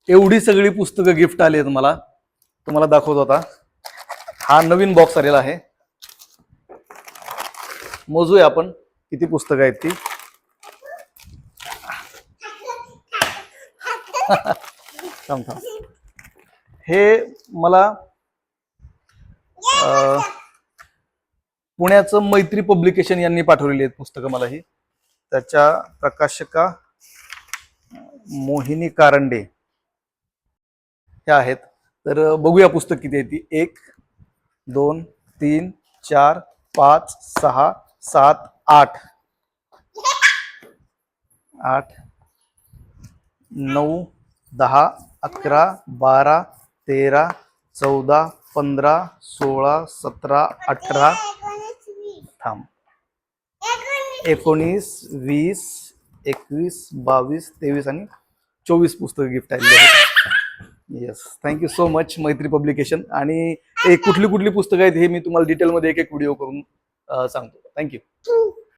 एवढी सगळी पुस्तकं गिफ्ट आली आहेत मला, तुम्हाला दाखवत होता. हा नवीन बॉक्स आलेला आहे. मोजूया आपण किती पुस्तकं आहेत ती. थांब थांब. हे मला पुण्याचं मैत्री पब्लिकेशन यांनी पाठवलेली आहेत पुस्तकं मला ही. त्याच्या प्रकाशका मोहिनी कारंडे ह्या आहेत. तर बघूया पुस्तक किती आहे ती. 1 2 3 4 5 6 7 8 8 9 10 11 12 13 14 15 16 17 18 थांब 19 20 21 22 23 आणि 24 पुस्तकं गिफ्ट आलेली आहेत. येस, थँक्यू सो मच मैत्री पब्लिकेशन. आणि कुठली कुठली पुस्तकं आहेत हे मी तुम्हाला डिटेलमध्ये एक एक व्हिडिओ करून सांगतो. थँक्यू.